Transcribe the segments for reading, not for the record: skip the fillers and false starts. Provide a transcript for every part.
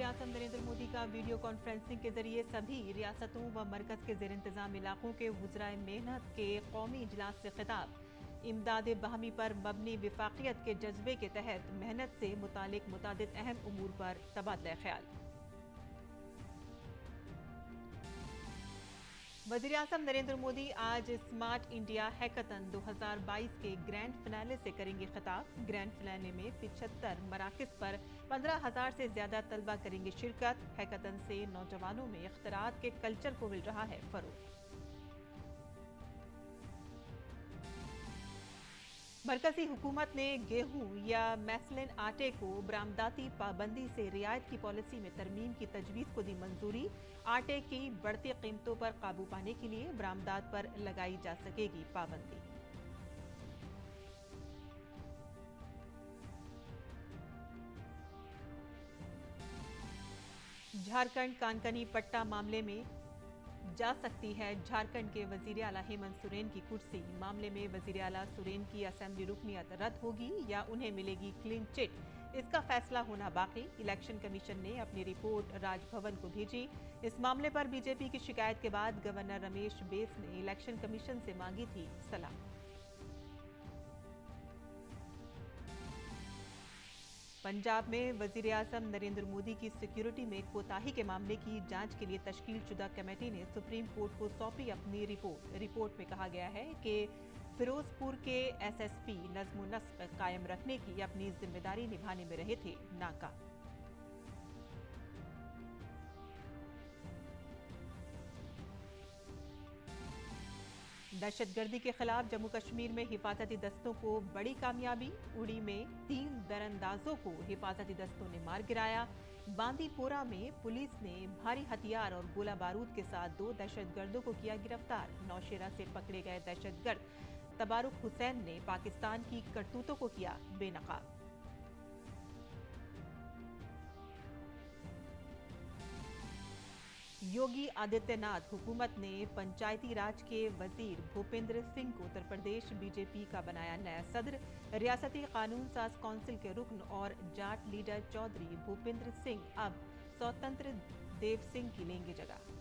वज़ीर-ए-आज़म नरेंद्र मोदी का video conferencing के जरिए सभी रियासतों व मरकज के ज़ेर इंतजाम इलाकों के वुज़राए मेहनत के कौमी इजलास से खिताब। इमदाद बाहमी पर मबनी विफाकियत के जज्बे के तहत मेहनत से मुतालिक मुतादिद अहम उमूर पर तबादला ख्याल। वज़ीर-ए-आज़म नरेंद्र मोदी आज स्मार्ट इंडिया हैकाथन 2022 के ग्रैंड फिनाले से करेंगे खिताब। ग्रैंड फिनाले में 75 मराकिज़ पर 15,000 से ज्यादा तलबा करेंगे शिरकत। हैकाथन से नौजवानों में इख्तिरात के कल्चर को मिल रहा है फरोग। मरकजी हुकूमत ने गेहूं या मैसलिन आटे को बरामदाती पाबंदी से रियायत की पॉलिसी में तरमीम की तजवीज़ को दी मंजूरी। आटे की बढ़ती कीमतों पर काबू पाने के लिए बरामदात पर लगाई जा सकेगी पाबंदी। झारखंड कानकनी पट्टा मामले में जा सकती है झारखंड के वजीर आला हेमंत सोरेन की कुर्सी। मामले में वजीर आला सोरेन की असेंबली रुकनियत रद्द होगी या उन्हें मिलेगी क्लीन चिट, इसका फैसला होना बाकी। इलेक्शन कमीशन ने अपनी रिपोर्ट राजभवन को भेजी। इस मामले पर बीजेपी की शिकायत के बाद गवर्नर रमेश बैस ने इलेक्शन कमीशन से मांगी थी सलाह। पंजाब में वज़ीर-ए-आज़म नरेंद्र मोदी की सिक्योरिटी में कोताही के मामले की जांच के लिए तश्कीलशुदा कमेटी ने सुप्रीम कोर्ट को सौंपी अपनी रिपोर्ट। रिपोर्ट में कहा गया है कि फिरोजपुर के एसएसपी नज़्म नस्क कायम रखने की अपनी जिम्मेदारी निभाने में रहे थे नाकाम। दहशतगर्दी के खिलाफ जम्मू कश्मीर में हिफाजती दस्तों को बड़ी कामयाबी। उड़ी में 3 दरअंदाजों को हिफाजती दस्तों ने मार गिराया। बांदीपोरा में पुलिस ने भारी हथियार और गोला बारूद के साथ 2 दहशतगर्दों को किया गिरफ्तार। नौशेरा से पकड़े गए दहशतगर्द तबारुक हुसैन ने पाकिस्तान की करतूतों को किया बेनकाब। योगी आदित्यनाथ हुकूमत ने पंचायती राज के वजीर भूपेंद्र सिंह को उत्तर प्रदेश बीजेपी का बनाया नया सदर। रियासती कानून साज काउंसिल के रुकन और जाट लीडर चौधरी भूपेंद्र सिंह अब स्वतंत्र देव सिंह की लेंगे जगह।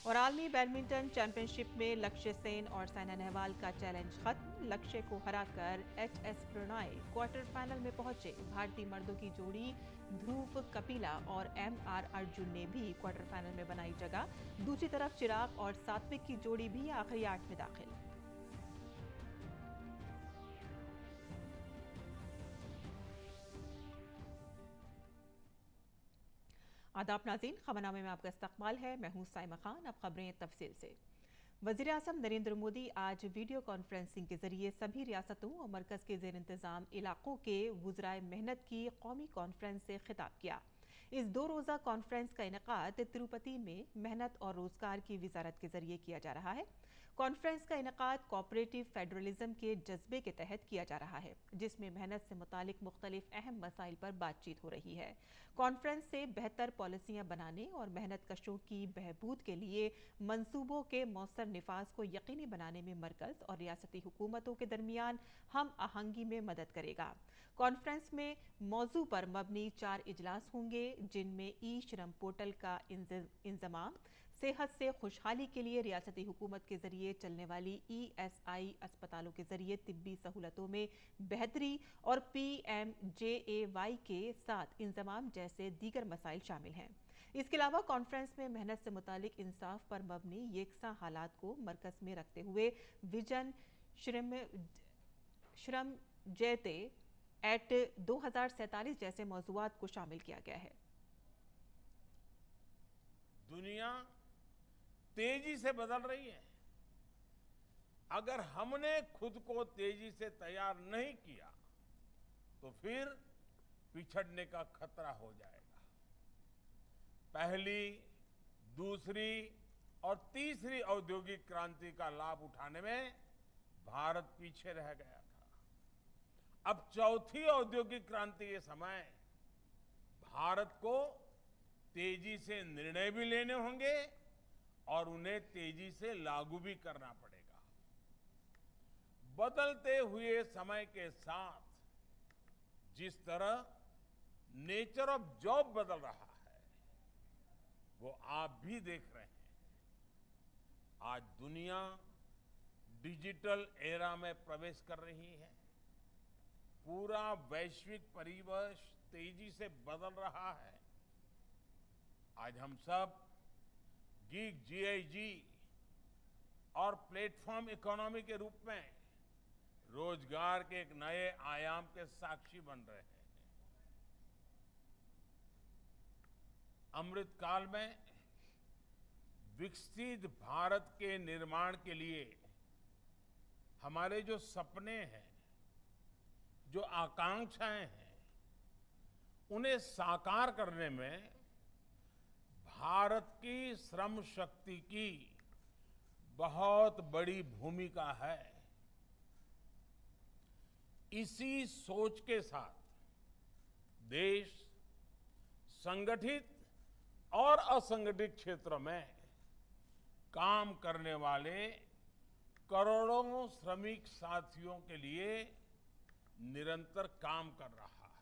और आलमी बैडमिंटन चैंपियनशिप में लक्ष्य सेन और साइना नेहवाल का चैलेंज खत्म। लक्ष्य को हराकर एचएस प्रणॉय क्वार्टर फाइनल में पहुंचे। भारतीय मर्दों की जोड़ी ध्रुव कपिला और एमआर अर्जुन ने भी क्वार्टर फाइनल में बनाई जगह। दूसरी तरफ चिराग और सात्विक की जोड़ी भी आखिरी 8 में दाखिल। आदाब नाज़रीन, खबरनामे में आपका इस्तकबाल है। मैं हूं साइमा खान। अब खबरें तफसील से। वज़ीर-ए-आज़म नरेंद्र मोदी आज वीडियो कॉन्फ्रेंसिंग के जरिए सभी रियासतों और मरकज के ज़ेर इंतजाम इलाकों के वुज़राए मेहनत की कौमी कॉन्फ्रेंस से खिताब किया। इस 2 रोज़ा कॉन्फ्रेंस का इनेकाद तिरुपति में मेहनत और रोजगार की वजारत के जरिए किया जा रहा है। कॉन्फ्रेंस का इनेकाद कोऑपरेटिव फेडरलिज्म के जज्बे के तहत किया जा रहा है, जिसमें मेहनत से मुतालिक मुख्तलिफ अहम मसाइल पर बातचीत हो रही है। कॉन्फ्रेंस से बेहतर पॉलिसियां बनाने और मेहनत कशों की बहबूद के लिए मंसूबों के मौसर निफाज को यकीनी बनाने में मरकज और रियासती हुकूमतों के दरमियान हम आहंगी में मदद करेगा। कॉन्फ्रेंस में मौजू पर मबनी 4 इजलास होंगे, जिनमें ई श्रम पोर्टल का इंजमाम, सेहत से खुशहाली के लिए रियासती हुकूमत के जरिए चलने वाली ESI अस्पतालों के जरिए तिब्बी सहूलतों में बेहतरी और PMJAY के साथ इंजमाम जैसे दीगर मसाइल शामिल हैं। इसके अलावा कॉन्फ्रेंस में मेहनत से मुतालिक इंसाफ पर मबनी यकसा हालात को मरकज में रखते हुए विजन श्रम जयते एक्ट 2047 जैसे मौजूआत को शामिल किया गया है। दुनिया तेजी से बदल रही है। अगर हमने खुद को तेजी से तैयार नहीं किया तो फिर पिछड़ने का खतरा हो जाएगा। पहली, दूसरी और तीसरी औद्योगिक क्रांति का लाभ उठाने में भारत पीछे रह गया था। अब चौथी औद्योगिक क्रांति के समय भारत को तेजी से निर्णय भी लेने होंगे और उन्हें तेजी से लागू भी करना पड़ेगा। बदलते हुए समय के साथ जिस तरह नेचर ऑफ जॉब बदल रहा है, वो आप भी देख रहे हैं। आज दुनिया डिजिटल एरा में प्रवेश कर रही है। पूरा वैश्विक परिवेश तेजी से बदल रहा है। आज हम सब गिग जीआईजी और प्लेटफॉर्म इकोनॉमी के रूप में रोजगार के एक नए आयाम के साक्षी बन रहे हैं। अमृत काल में विकसित भारत के निर्माण के लिए हमारे जो सपने हैं, जो आकांक्षाएं हैं, उन्हें साकार करने में भारत की श्रम शक्ति की बहुत बड़ी भूमिका है। इसी सोच के साथ देश संगठित और असंगठित क्षेत्र में काम करने वाले करोड़ों श्रमिक साथियों के लिए निरंतर काम कर रहा है।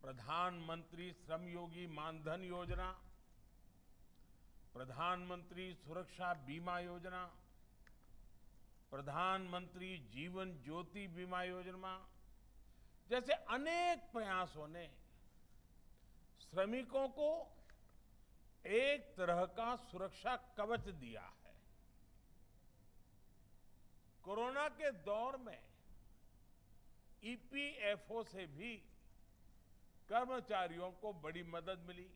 प्रधानमंत्री श्रमयोगी मानधन योजना, प्रधानमंत्री सुरक्षा बीमा योजना, प्रधानमंत्री जीवन ज्योति बीमा योजना जैसे अनेक प्रयासों ने श्रमिकों को एक तरह का सुरक्षा कवच दिया है। कोरोना के दौर में ईपीएफओ से भी कर्मचारियों को बड़ी मदद मिली।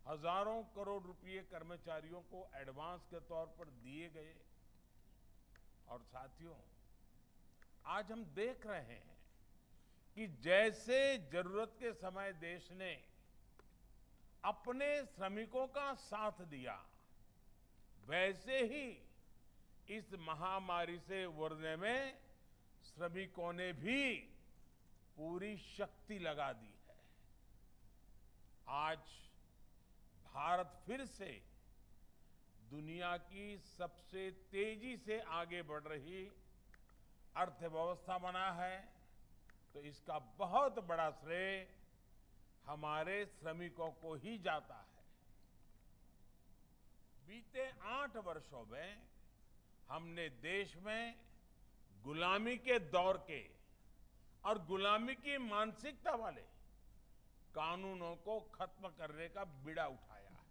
हजारों करोड़ रुपए कर्मचारियों को एडवांस के तौर पर दिए गए। और साथियों, आज हम देख रहे हैं कि जैसे जरूरत के समय देश ने अपने श्रमिकों का साथ दिया, वैसे ही इस महामारी से उबरने में श्रमिकों ने भी पूरी शक्ति लगा दी है। आज भारत फिर से दुनिया की सबसे तेजी से आगे बढ़ रही अर्थव्यवस्था बना है, तो इसका बहुत बड़ा श्रेय हमारे श्रमिकों को ही जाता है। बीते 8 वर्षों में हमने देश में गुलामी के दौर के और गुलामी की मानसिकता वाले कानूनों को खत्म करने का बीड़ा उठाया है।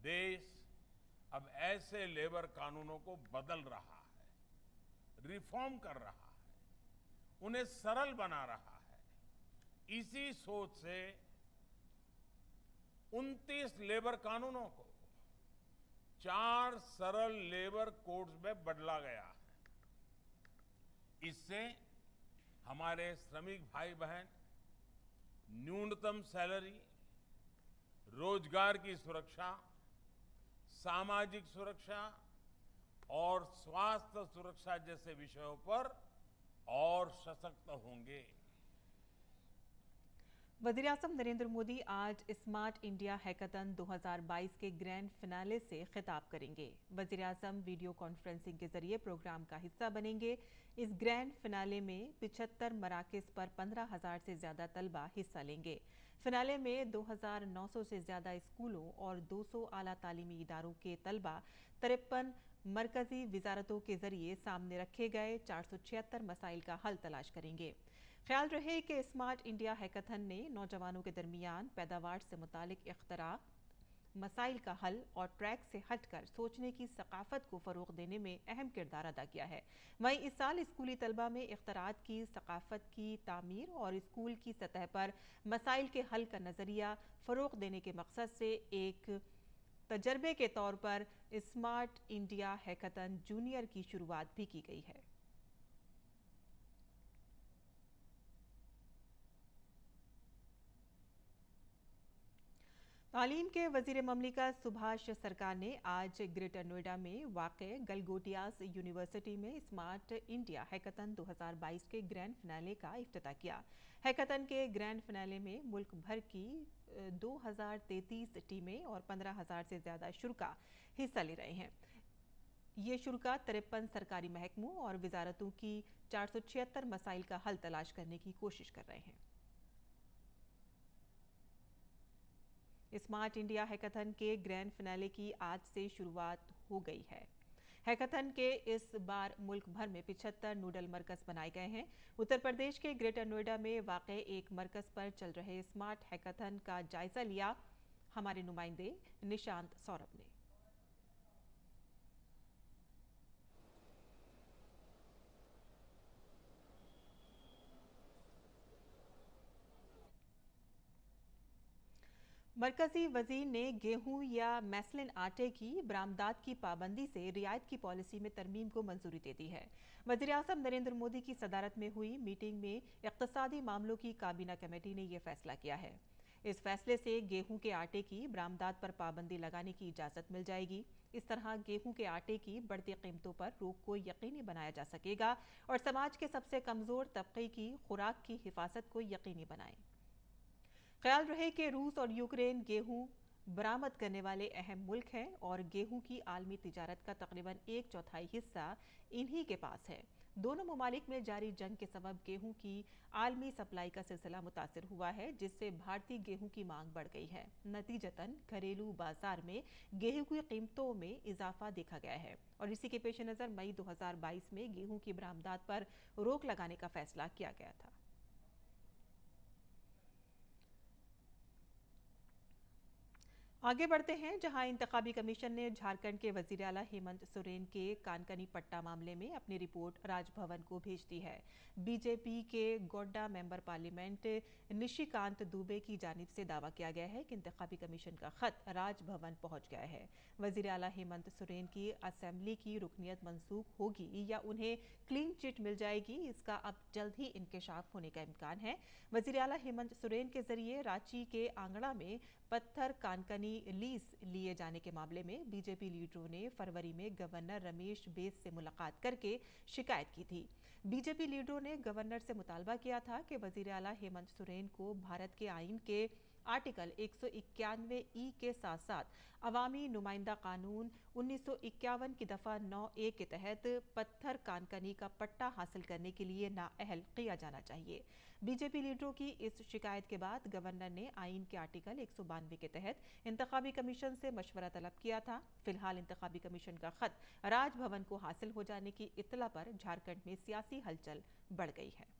देश अब ऐसे लेबर कानूनों को बदल रहा है, रिफॉर्म कर रहा है, उन्हें सरल बना रहा है। इसी सोच से 29 लेबर कानूनों को 4 सरल लेबर कोड्स में बदला गया है। इससे हमारे श्रमिक भाई बहन न्यूनतम सैलरी, रोजगार की सुरक्षा, सामाजिक सुरक्षा और स्वास्थ्य सुरक्षा जैसे विषयों पर और सशक्त होंगे। वज़ीर-ए-आज़म नरेंद्र मोदी आज स्मार्ट इंडिया हैकाथन 2022 के ग्रैंड फिनाले से खिताब करेंगे। वज़ीर-ए-आज़म वीडियो कॉन्फ्रेंसिंग के जरिए प्रोग्राम का हिस्सा बनेंगे। इस ग्रैंड फिनाले में 75 मराकज़ पर 15,000 से ज्यादा तलबा हिस्सा लेंगे। फिनाले में 2,900 से ज्यादा स्कूलों और 200 आला तालीमी इदारों के तलबा 53 मरकजी वजारतों के जरिए सामने रखे गए 476 मसाइल का हल तलाश करेंगे। ख्याल रहे कि स्मार्ट इंडिया हैकाथन ने नौजवानों के दरमियान पैदावार से मुतालिक इख्तराअ, मसाइल का हल और ट्रैक से हटकर सोचने की सकाफत को फ़रोग़ देने में अहम किरदार अदा किया है। वहीं इस साल स्कूली तलबा में इख्तराअत की सकाफत की तामीर और स्कूल की सतह पर मसाइल के हल का नज़रिया फ़रोग़ देने के मकसद से एक तजर्बे के तौर पर स्मार्ट इंडिया हैकाथन जूनियर की शुरुआत भी की गई है। तालीम के वजीर ममलिकत सुभाष सरकार ने आज ग्रेटर नोएडा में वाक़े गलगोटियास यूनिवर्सिटी में स्मार्ट इंडिया हैकाथन 2022 के ग्रैंड फिनाले का इफ्तिताह किया। हैकाथन के ग्रैंड फिनाले में मुल्क भर की 2033 टीमें और 15,000 से ज़्यादा शुरा हिस्सा ले रहे हैं। ये शुरा 53 सरकारी महकमों और वजारतों की 476 मसाइल का हल तलाश करने की कोशिश कर रहे हैं। स्मार्ट इंडिया हैकाथन के ग्रैंड फिनाले की आज से शुरुआत हो गई है। हैकाथन के इस बार मुल्क भर में 75 नूडल मरकज बनाए गए हैं। उत्तर प्रदेश के ग्रेटर नोएडा में वाक़ई एक मरकज पर चल रहे स्मार्ट हैकाथन का जायजा लिया हमारे नुमाइंदे निशांत सौरभ ने। मरकजी वजीर ने गेहूं या मैसलिन आटे की बरामदात की पाबंदी से रियायत की पॉलिसी में तरमीम को मंजूरी दे दी है। वज़ीर-ए-आज़म नरेंद्र मोदी की सदारत में हुई मीटिंग में इक़्तिसादी मामलों की काबीना कमेटी ने यह फैसला किया है। इस फैसले से गेहूं के आटे की बरामदात पर पाबंदी लगाने की इजाज़त मिल जाएगी। इस तरह गेहूं के आटे की बढ़ती कीमतों पर रोक को यकीनी बनाया जा सकेगा और समाज के सबसे कमज़ोर तबके की खुराक की हिफाजत को यकीनी बनाए। ख्याल रहे कि रूस और यूक्रेन गेहूं बरामद करने वाले अहम मुल्क हैं और गेहूं की आलमी तिजारत का तकरीबन 1/4 हिस्सा इन्हीं के पास है। दोनों ममालिक में जारी जंग के सबब गेहूं की आलमी सप्लाई का सिलसिला मुतासिर हुआ है, जिससे भारतीय गेहूं की मांग बढ़ गई है। नतीजतन घरेलू बाजार में गेहूं की कीमतों में इजाफा देखा गया है और इसी के पेश नज़र मई 2022 में गेहूं की बरामदात पर रोक लगाने का फैसला किया गया था। आगे बढ़ते हैं, जहां इंतखाबी कमीशन ने झारखंड के वजीर आला हेमंत सोरेन के कानकनी पट्टा मामले में अपनी रिपोर्ट राजभवन को भेज दी है। बीजेपी के गोड्डा मेंबर पार्लियामेंट निशिकांत दुबे की जानिब से दावा किया गया है कि इंतखाबी कमीशन का खत राजभवन पहुंच गया है। वजीर आला हेमंत सोरेन की असेंबली की रुकनियत मनसूख होगी या उन्हें क्लीन चिट मिल जाएगी, इसका अब जल्द ही इंकशाफ होने का इम्कान है। वजीर आला हेमंत सोरेन के जरिए रांची के आंगड़ा में पत्थर कानकनी लीज लिए जाने के मामले में बीजेपी लीडरों ने फरवरी में गवर्नर रमेश बैस से मुलाकात करके शिकायत की थी। बीजेपी लीडरों ने गवर्नर से मुतालबा किया था कि वजीर आला हेमंत सोरेन को भारत के आईन के आर्टिकल 191 ई के साथ साथ अवामी नुमाइंदा कानून 1951 की दफा 9A के तहत पत्थर कानकनी का पट्टा हासिल करने के लिए नाअहल किया जाना चाहिए। बीजेपी लीडरों की इस शिकायत के बाद गवर्नर ने आईन के आर्टिकल 192 के तहत इंतखाबी कमीशन से मशवरा तलब किया था। फिलहाल इंतखाबी कमीशन का खत राजभवन को हासिल हो जाने की इत्तला पर झारखंड में सियासी हलचल बढ़ गई है।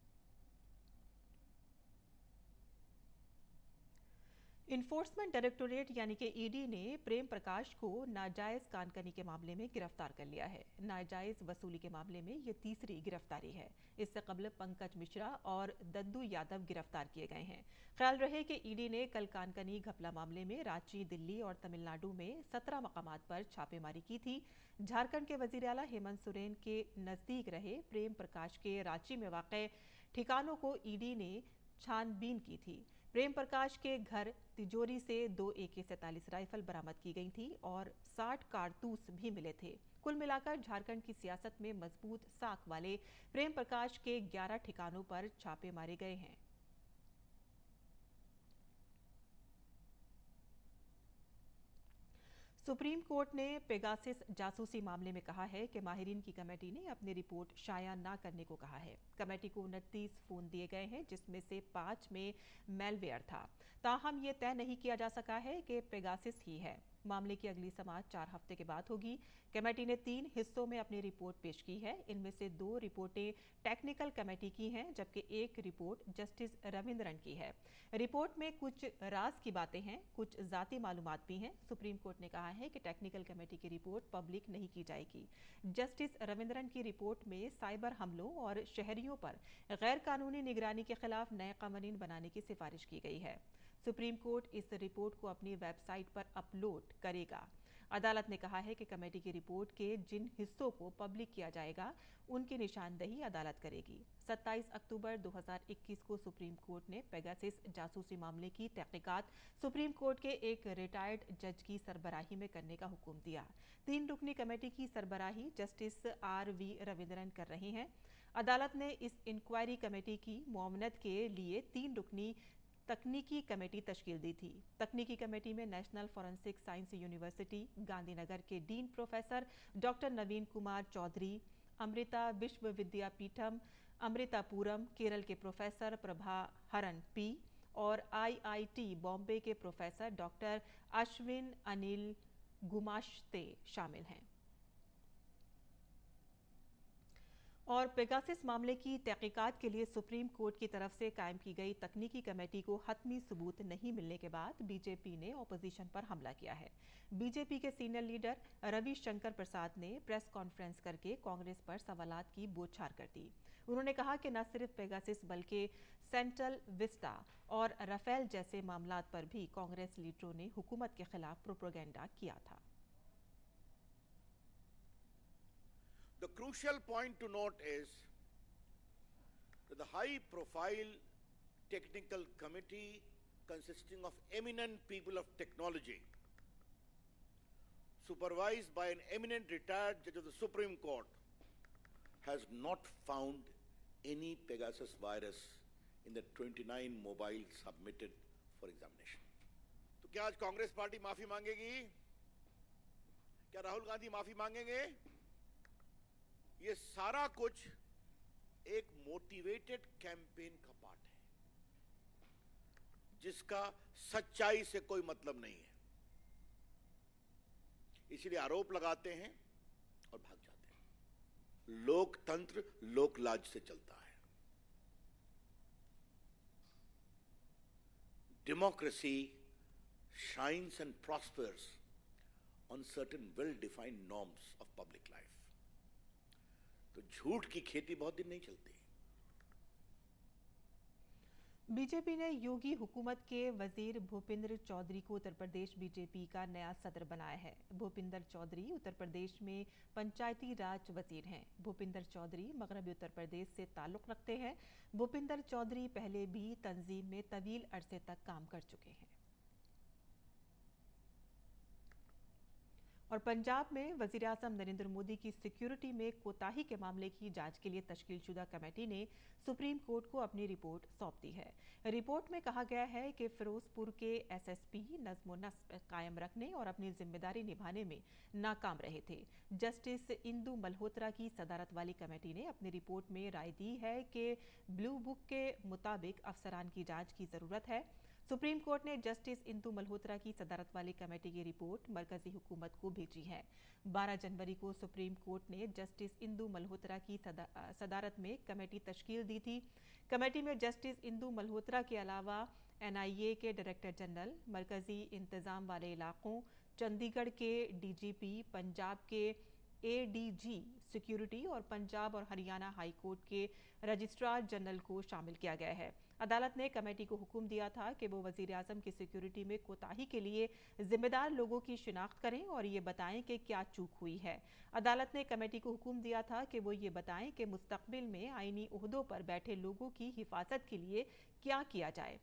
इन्फोर्समेंट डायरेक्टोरेट यानी कि ईडी ने प्रेम प्रकाश को नाजायज कानकनी के मामले में गिरफ्तार कर लिया है। नाजायज वसूली के मामले में ये तीसरी गिरफ्तारी है। इससे कबल पंकज मिश्रा और दद्दू यादव गिरफ्तार किए गए हैं। ख्याल रहे कि ईडी ने कल कानकनी घपला मामले में रांची, दिल्ली और तमिलनाडु में 17 मकामात पर छापेमारी की थी। झारखंड के वजीर आला हेमंत सोरेन के नजदीक रहे प्रेम प्रकाश के रांची में वाक़ ठिकानों को ईडी ने छानबीन की थी। प्रेम प्रकाश के घर तिजोरी से 2 AK-47 राइफल बरामद की गई थी और 60 कारतूस भी मिले थे। कुल मिलाकर झारखंड की सियासत में मजबूत साख वाले प्रेम प्रकाश के 11 ठिकानों पर छापे मारे गए हैं। सुप्रीम कोर्ट ने पेगासिस जासूसी मामले में कहा है कि माहिरीन की कमेटी ने अपनी रिपोर्ट शाया ना करने को कहा है। कमेटी को 29 फोन दिए गए हैं, जिसमें से 5 में मेलवेयर था। ताहम ये तय नहीं किया जा सका है कि पेगासिस ही है। मामले की अगली समाअत 4 हफ्ते के बाद होगी। कमेटी ने 3 हिस्सों में अपनी रिपोर्ट पेश की है। इनमें से 2 रिपोर्टें टेक्निकल कमेटी की हैं, जबकि 1 रिपोर्ट जस्टिस रविंद्रन की है। रिपोर्ट में कुछ राज की बातें हैं, कुछ जाती मालूमात भी हैं। सुप्रीम कोर्ट ने कहा है कि टेक्निकल कमेटी की रिपोर्ट पब्लिक नहीं की जाएगी। जस्टिस रविंद्रन की रिपोर्ट में साइबर हमलों और शहरियों पर गैर कानूनी निगरानी के खिलाफ नए कानून बनाने की सिफारिश की गई है। सुप्रीम कोर्ट इस रिपोर्ट को अपनी वेबसाइट पर अपलोड करेगा। अदालत ने कहा है कि कमेटी की रिपोर्ट के जिन हिस्सों को पब्लिक किया जाएगा, उनकी निशानदही अदालत करेगी। 27 अक्टूबर 2021 को सुप्रीम कोर्ट ने पेगासिस जासूसी मामले की तहकीकात सुप्रीम कोर्ट के एक रिटायर्ड जज की सरबराही में करने का हुक्म दिया। 3 रुकनी कमेटी की सरबराही जस्टिस RV रविंद्रन कर रहे हैं। अदालत ने इस इंक्वायरी कमेटी की मुआवनत के लिए 3 रुकनी तकनीकी कमेटी तश्कील दी थी। तकनीकी कमेटी में national forensic science university Gandhinagar के डीन प्रोफेसर डॉक्टर नवीन कुमार चौधरी, अमृता विश्वविद्यापीठम अमृतापुरम केरल के प्रोफेसर प्रभाहरन पी और IIT बॉम्बे के प्रोफेसर डॉक्टर अश्विन अनिल गुमाश्ते शामिल हैं। और पेगासस मामले की तहकीकात के लिए सुप्रीम कोर्ट की तरफ से कायम की गई तकनीकी कमेटी को हतमी सबूत नहीं मिलने के बाद बीजेपी ने ऑपोजिशन पर हमला किया है। बीजेपी के सीनियर लीडर रविशंकर प्रसाद ने प्रेस कॉन्फ्रेंस करके कांग्रेस पर सवालात की बौछार कर दी। उन्होंने कहा कि न सिर्फ पेगासस बल्कि सेंट्रल विस्टा और राफेल जैसे मामलात पर भी कांग्रेस लीडरों ने हुकूमत के खिलाफ प्रोपेगेंडा किया था। The crucial point to note is that the high-profile technical committee consisting of eminent people of technology, supervised by an eminent retired judge of the Supreme Court, has not found any Pegasus virus in the 29 mobiles submitted for examination. तो क्या आज Congress party माफी मांगेगी? क्या राहुल गांधी माफी मांगेंगे? ये सारा कुछ एक मोटिवेटेड कैंपेन का पार्ट है, जिसका सच्चाई से कोई मतलब नहीं है। इसलिए आरोप लगाते हैं और भाग जाते हैं। लोकतंत्र लोकलाज से चलता है। Democracy shines and prospers on certain well-defined norms of public life. तो झूठ की खेती बहुत दिन नहीं चलती। बीजेपी ने योगी हुकूमत के वजीर भूपिंदर चौधरी को उत्तर प्रदेश बीजेपी का नया सदर बनाया है। भूपिंदर चौधरी उत्तर प्रदेश में पंचायती राज वजीर हैं। भूपिंदर चौधरी मगरबी उत्तर प्रदेश से ताल्लुक रखते हैं। भूपिंदर चौधरी पहले भी तंजीम में तवील अरसे तक काम कर चुके हैं। और पंजाब में वज़ीर-ए-आज़म नरेंद्र मोदी की सिक्योरिटी में कोताही के मामले की जांच के लिए तश्कीलशुदा कमेटी ने सुप्रीम कोर्ट को अपनी रिपोर्ट सौंप दी है। रिपोर्ट में कहा गया है कि फिरोजपुर के SSP नज़्म-ओ-नस्ब कायम रखने और अपनी जिम्मेदारी निभाने में नाकाम रहे थे। जस्टिस इंदु मल्होत्रा की सदारत वाली कमेटी ने अपनी रिपोर्ट में राय दी है कि ब्लू बुक के मुताबिक अफसरान की जांच की जरूरत है। सुप्रीम कोर्ट ने जस्टिस इंदु मल्होत्रा की सदारत वाली कमेटी की रिपोर्ट मरकजी हुकूमत को भेजी है। 12 जनवरी को सुप्रीम कोर्ट ने जस्टिस इंदु मल्होत्रा की सदारत में कमेटी तश्कील दी थी। कमेटी में जस्टिस इंदु मल्होत्रा के अलावा NIA के डायरेक्टर जनरल, मरकजी इंतजाम वाले इलाकों, चंडीगढ़ के DGP, पंजाब के ADG सिक्योरिटी और पंजाब और हरियाणा हाई कोर्ट के रजिस्ट्रार जनरल को शामिल किया गया है। अदालत ने कमेटी को हुक्म दिया था कि वो वज़ीर-ए-आज़म की सिक्योरिटी में कोताही के लिए जिम्मेदार लोगों की शिनाख्त करें और ये बताएं कि क्या चूक हुई है। अदालत ने कमेटी को हुक्म दिया था कि वो ये बताएं कि मुस्तकबिल में आईनी ओहदों पर बैठे लोगों की हिफाजत के लिए क्या किया जाए।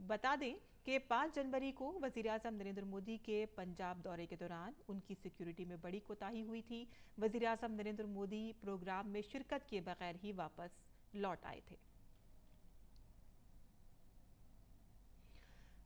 बता दें कि 5 जनवरी को वज़ीर-ए-आज़म नरेंद्र मोदी के पंजाब दौरे के दौरान उनकी सिक्योरिटी में बड़ी कोताही हुई थी। वज़ीर-ए-आज़म नरेंद्र मोदी प्रोग्राम में शिरकत किए बगैर ही वापस लौट आए थे।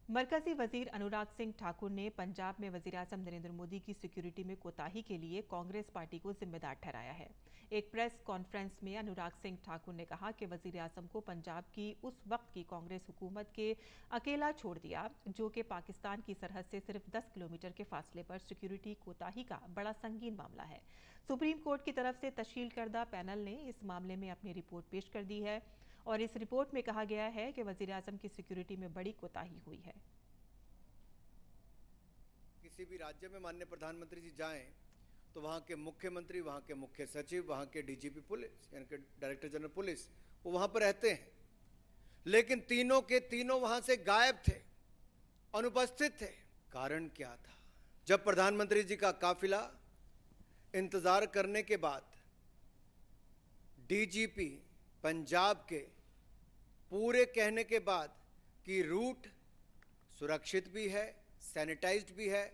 मरकजी वजीर अनुराग सिंह ठाकुर ने पंजाब में वज़ीर-ए-आज़म नरेंद्र मोदी की सिक्योरिटी में कोताही के लिए कांग्रेस पार्टी को जिम्मेदार ठहराया है। एक प्रेस कॉन्फ्रेंस में अनुराग सिंह ठाकुर ने कहा कि वज़ीर-ए-आज़म को पंजाब की उस वक्त की कांग्रेस हुकूमत के अकेला छोड़ दिया, जो कि पाकिस्तान की सरहद से सिर्फ 10 किलोमीटर के फासले पर सिक्योरिटी कोताही का बड़ा संगीन मामला है। सुप्रीम कोर्ट की तरफ से तश्कील करदा पैनल ने इस मामले में अपनी रिपोर्ट पेश कर दी है और इस रिपोर्ट में कहा गया है कि वज़ीर-ए-आज़म की सिक्योरिटी में बड़ी कोताही हुई है। किसी भी राज्य में माननीय प्रधानमंत्री जी जाएं तो वहाँ के मुख्यमंत्री, वहाँ के मुख्य सचिव, वहाँ के DGP पुलिस यानी कि डायरेक्टर जनरल पुलिस, वो वहाँ पर रहते हैं, लेकिन तीनों के तीनों वहाँ से गायब थे, अनुपस्थित थे। कारण क्या था? जब प्रधानमंत्री जी का काफिला इंतजार करने के बाद DGP पंजाब के पूरे कहने के बाद कि रूट सुरक्षित भी है, सैनिटाइज्ड भी है,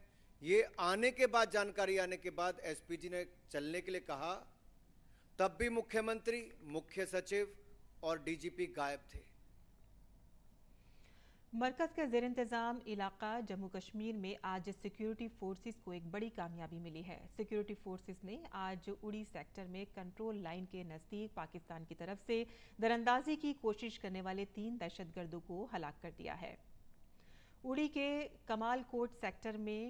ये आने के बाद, जानकारी आने के बाद SPG ने चलने के लिए कहा, तब भी मुख्यमंत्री, मुख्य सचिव और DGP गायब थे। मरकज के जेर इंतज़ाम इलाका जम्मू कश्मीर में आज सिक्योरिटी फोर्सेस को एक बड़ी कामयाबी मिली है। सिक्योरिटी फोर्सेस ने आज उड़ी सेक्टर में कंट्रोल लाइन के नज़दीक पाकिस्तान की तरफ से दरअंदाजी की कोशिश करने वाले 3 दहशतगर्दों को हलाक कर दिया है। उड़ी के कमालकोट सेक्टर में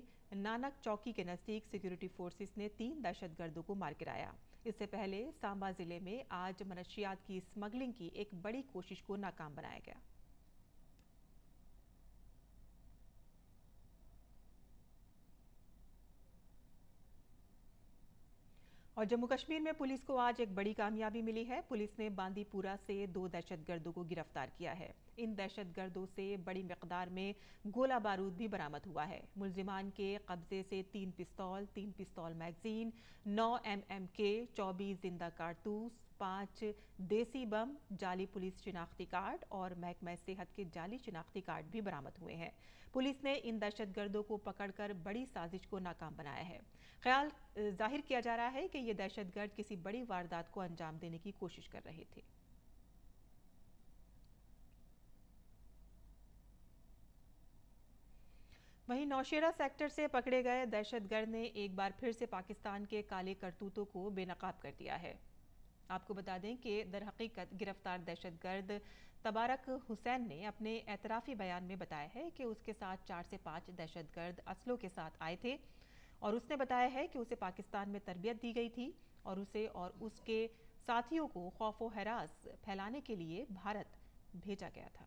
नानक चौकी के नज़दीक सिक्योरिटी फोर्सेस ने 3 दहशतगर्दों को मार गिराया। इससे पहले सांबा जिले में आज मनशियात की स्मगलिंग की एक बड़ी कोशिश को नाकाम बनाया गया। और जम्मू कश्मीर में पुलिस को आज एक बड़ी कामयाबी मिली है। पुलिस ने बांदीपुरा से 2 दहशतगर्दों को गिरफ्तार किया है। इन दहशतगर्दों से बड़ी मिकदार में गोला बारूद भी बरामद हुआ है। मुलजिमान के कब्जे से 3 पिस्तौल मैगजीन, 9 MMK, 24 जिंदा कारतूस, 5 देसी बम, जाली पुलिस शिनाख्ती कार्ड और महकमा सेहत के जाली शिनाख्ती कार्ड भी बरामद हुए हैं। पुलिस ने इन दहशतगर्दों को पकड़कर बड़ी साजिश को नाकाम बनाया है। ख्याल जाहिर किया जा रहा है कि ये दहशतगर्द किसी बड़ी वारदात को अंजाम देने की कोशिश कर रहे थे। वहीं नौशेरा सेक्टर से पकड़े गए दहशतगर्द ने एक बार फिर से पाकिस्तान के काले करतूतों को बेनकाब कर दिया है। आपको बता दें कि दरहकीकत गिरफ्तार दहशतगर्द तबारक हुसैन ने अपने एतराफ़ी बयान में बताया है कि उसके साथ 4 से 5 दहशतगर्द असलों के साथ आए थे और उसने बताया है कि उसे पाकिस्तान में तरबियत दी गई थी और उसे और उसके साथियों को खौफ व हरास फैलाने के लिए भारत भेजा गया था।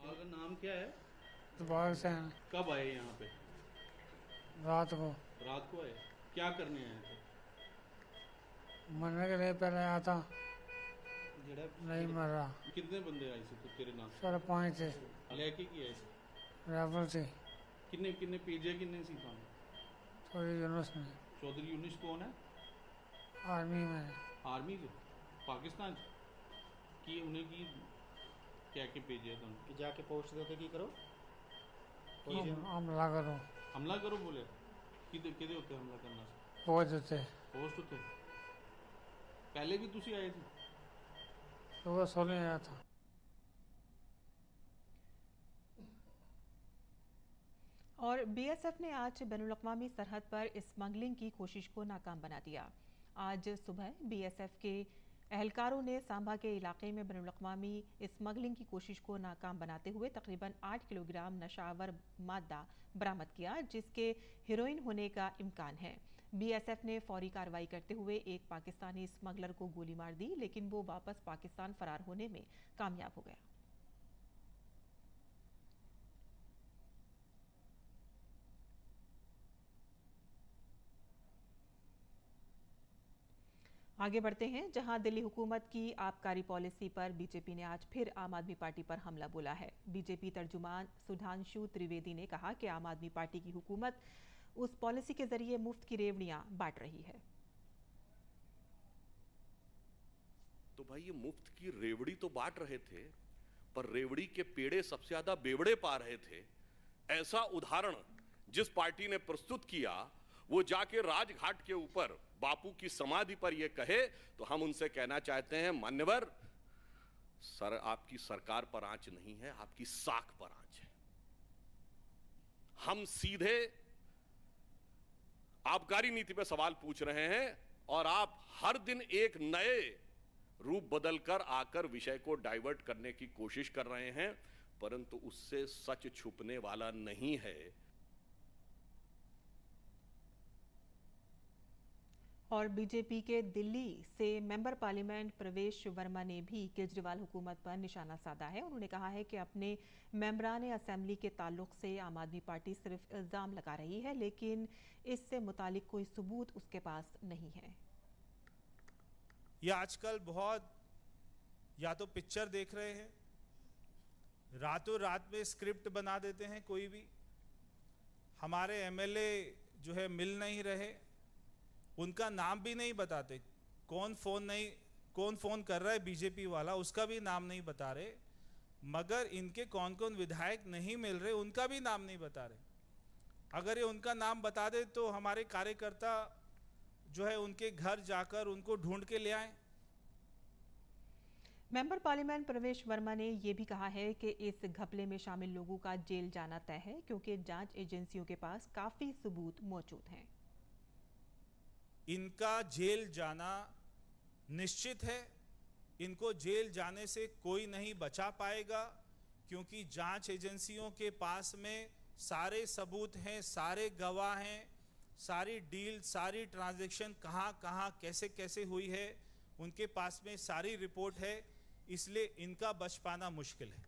आपका नाम क्या है? इकबाल हुसैन। कब आए यहाँ पे? रात को। रात को आए? क्या करने आए थे? मरने के लिए पहले आया था, नहीं मर रहा। कितने बंदे आए थे तेरे नाम? 5 थे। लेके की आए थे? राइफल से। किन्ने पेजे किन्ने सी थाने? चौधरी यूनुस में। चौधरी यूनुस कौन है? आर्मी में। आर्मी से पाकिस्तान की उन्हें की क्या के पेजे तुम कि जाके पोस्ट देते की करो हमला करो। हमला करो बोले किदे होते हमला करना से? पोस्ट होते पहले भी तुसी आए थे? तो वो सोने आया था। और BSF ने आज बैनुल-अक़वामी सरहद पर स्मगलिंग की कोशिश को नाकाम बना दिया। आज सुबह BSF के एहलकारों ने सांबा के इलाके में बैनुल-अक़वामी स्मगलिंग की कोशिश को नाकाम बनाते हुए तकरीबन 8 किलोग्राम नशावर मादा बरामद किया, जिसके हेरोइन होने का इम्कान है। BSF ने फौरी कार्रवाई करते हुए एक पाकिस्तानी स्मगलर को गोली मार दी, लेकिन वो वापस पाकिस्तान फरार होने में कामयाब हो गया। आगे बढ़ते हैं, जहां दिल्ली हुकूमत की आबकारी पॉलिसी पर बीजेपी ने आज फिर आम आदमी पार्टी पर हमला बोला है। बीजेपी तर्जुमान सुधांशु त्रिवेदी ने कहा कि आम आदमी पार्टी की हुकूमत उस पॉलिसी के जरिए मुफ्त की रेवड़ियां बांट रही है। तो भाई ये मुफ्त की रेवड़ी तो बांट रहे थे, पर रेवड़ी के पेड़े सबसे ज्यादा बेवड़े पा रहे थे। ऐसा उदाहरण जिस पार्टी ने प्रस्तुत किया, वो जाके राजघाट के ऊपर बापू की समाधि पर ये कहे, तो हम उनसे कहना चाहते हैं, मान्यवर सर, आपकी सरकार पर आंच नहीं है, आपकी साख पर आंच है। हम सीधे आबकारी नीति पे सवाल पूछ रहे हैं और आप हर दिन एक नए रूप बदलकर आकर विषय को डाइवर्ट करने की कोशिश कर रहे हैं, परंतु उससे सच छुपने वाला नहीं है। और बीजेपी के दिल्ली से मेंबर पार्लियामेंट प्रवेश वर्मा ने भी केजरीवाल हुकूमत पर निशाना साधा है। उन्होंने कहा है कि अपने मेंबरान असेंबली के ताल्लुक से आम आदमी पार्टी सिर्फ इल्ज़ाम लगा रही है, लेकिन इससे मुतालिक कोई सबूत उसके पास नहीं है। ये आजकल बहुत या तो पिक्चर देख रहे हैं, रातों रात में स्क्रिप्ट बना देते हैं। कोई भी हमारे MLA जो है मिल नहीं रहे, उनका नाम भी नहीं बताते, कौन फोन कर रहा है बीजेपी वाला उसका भी नाम नहीं बता रहे, मगर इनके कौन कौन विधायक नहीं मिल रहे उनका भी नाम नहीं बता रहे। अगर ये उनका नाम बता दे तो हमारे कार्यकर्ता जो है उनके घर जाकर उनको ढूंढ के ले आए। मेंबर पार्लियामेंट प्रवेश वर्मा ने यह भी कहा है कि इस घपले में शामिल लोगों का जेल जाना तय है क्योंकि जांच एजेंसियों के पास काफी सबूत मौजूद हैं। इनका जेल जाना निश्चित है। इनको जेल जाने से कोई नहीं बचा पाएगा क्योंकि जांच एजेंसियों के पास में सारे सबूत हैं, सारे गवाह हैं, सारी डील, सारी ट्रांजैक्शन कहां कहां कैसे कैसे हुई है, उनके पास में सारी रिपोर्ट है, इसलिए इनका बच पाना मुश्किल है।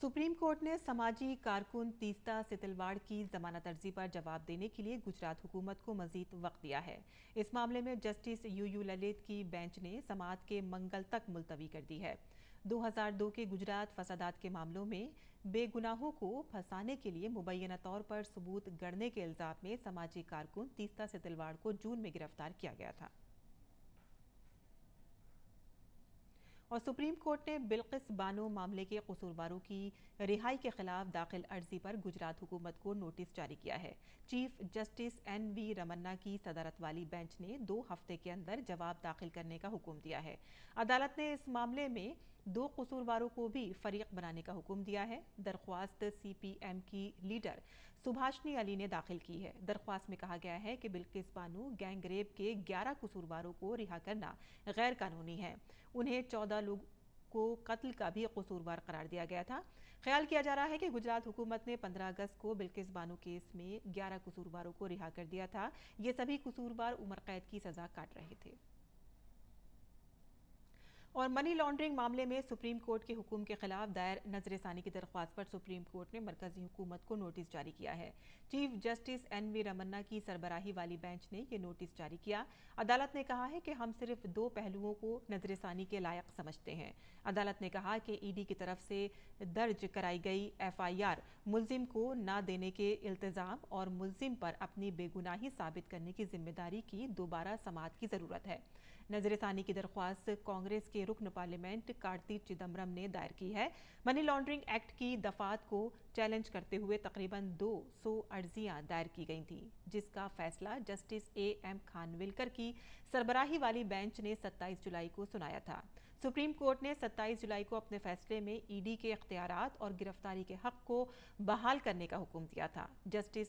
सुप्रीम कोर्ट ने समाजी कारकुन तीस्ता सितलवाड़ की जमानत अर्जी पर जवाब देने के लिए गुजरात हुकूमत को मजीद वक्त दिया है। इस मामले में जस्टिस यूयू ललित की बेंच ने समाअत के मंगल तक मुलतवी कर दी है। 2002 के गुजरात फसादात के मामलों में बेगुनाहों को फंसाने के लिए मुबैना तौर पर सबूत गढ़ने के इल्जाम में समाजी कारकुन तीस्ता सितलवाड़ को जून में गिरफ्तार किया गया था। और सुप्रीम कोर्ट ने बिल्किस बानो मामले के कसूरवारों की रिहाई के खिलाफ दाखिल अर्जी पर गुजरात हुकूमत को नोटिस जारी किया है। चीफ जस्टिस NV रमन्ना की सदारत वाली बेंच ने 2 हफ्ते के अंदर जवाब दाखिल करने का हुक्म दिया है। अदालत ने इस मामले में 2 कसूरवारों को भी फरीक बनाने का हुक्म दिया है। दरख्वास्त CPM की लीडर सुभाषनी अली ने दाखिल की है। दरख्वास्त में कहा गया है कि बिल्किस बानो गैंग रेप के 11 कसूरवारों को रिहा करना गैर कानूनी है। उन्हें 14 लोग को कत्ल का भी कसूरवार करार दिया गया था। ख्याल किया जा रहा है कि गुजरात हुकूमत ने 15 अगस्त को बिल्किस बानो केस में 11 कसूरवारों को रिहा कर दिया था। ये सभी कसूरवार उम्र कैद की सजा काट रहे थे। और मनी लॉन्ड्रिंग मामले में सुप्रीम कोर्ट के हुक्म के खिलाफ दायर नजरसानी की दरख्वास्त पर सुप्रीम कोर्ट ने मरकजी हुकूमत को नोटिस जारी किया है। चीफ जस्टिस NV रमन्ना की सरबराही वाली बेंच ने यह नोटिस जारी किया। अदालत ने कहा है कि हम सिर्फ 2 पहलुओं को नजरसानी के लायक समझते हैं। अदालत ने कहा कि ED की तरफ से दर्ज कराई गई FIR मुल्जिम को न देने के इल्तिजाम और मुल्जिम पर अपनी बेगुनाही साबित करने की जिम्मेदारी की दोबारा समाअत की जरूरत है। नजरसानी की दरख्वास्त कांग्रेस के रुकन पार्लियामेंट कार्ति चिदम्बरम ने दायर की है। मनी लॉन्ड्रिंग एक्ट की दफात को चैलेंज करते हुए तकरीबन 200 अर्जियां दायर की गई थी, जिसका फैसला जस्टिस AM खानविलकर की सरबराही वाली बेंच ने 27 जुलाई को सुनाया था। सुप्रीम कोर्ट ने 27 जुलाई को अपने फैसले में ED के इख्तियारात और गिरफ्तारी के हक को बहाल करने का हुक्म दिया था। जस्टिस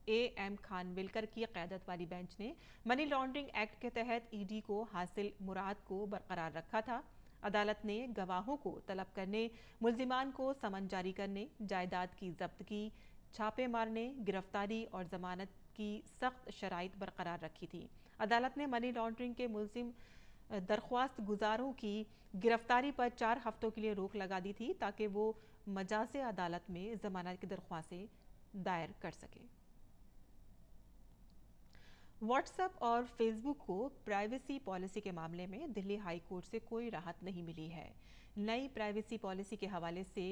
AM खानविलकर की क़यादत वाली बेंच ने मनी लॉन्ड्रिंग एक्ट के तहत ED को हासिल मुराद को बरकरार रखा था। अदालत ने गवाहों को तलब करने, मुल्जिमान को समन जारी करने, जायदाद की जब्तगी, छापे मारने, गिरफ्तारी और जमानत की सख्त शराइत बरकरार रखी थी। अदालत ने मनी लॉन्ड्रिंग के मुल्जिम दरख्वास्त गुजारों की गिरफ्तारी पर 4 हफ्तों के लिए रोक लगा दी थी ताकि वो मजाज़े अदालत में जमानत की दरख्वास्तें दायर कर सके। व्हाट्सएप और फेसबुक को प्राइवेसी पॉलिसी के मामले में दिल्ली हाई कोर्ट से कोई राहत नहीं मिली है। नई प्राइवेसी पॉलिसी के हवाले से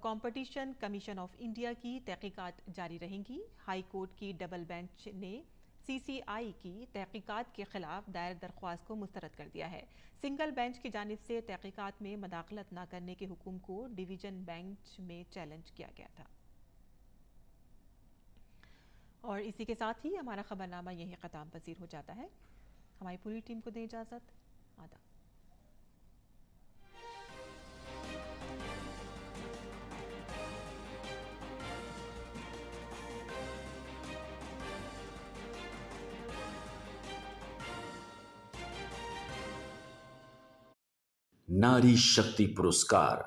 कंपटीशन कमीशन ऑफ इंडिया की तहकीकात जारी रहेंगी। हाई कोर्ट की डबल बेंच ने CCI की तहकीकात के खिलाफ दायर दरख्वास्त को मुस्तरद कर दिया है। सिंगल बेंच की जानिब से तहकीकात में मदाखलत न करने के हुक्म को डिवीजन बेंच में चैलेंज किया गया था। और इसी के साथ ही हमारा खबरनामा यहीं ख़त्म पसीर हो जाता है। हमारी पूरी टीम को दें इजाज़त। आदाब। नारी शक्ति पुरस्कार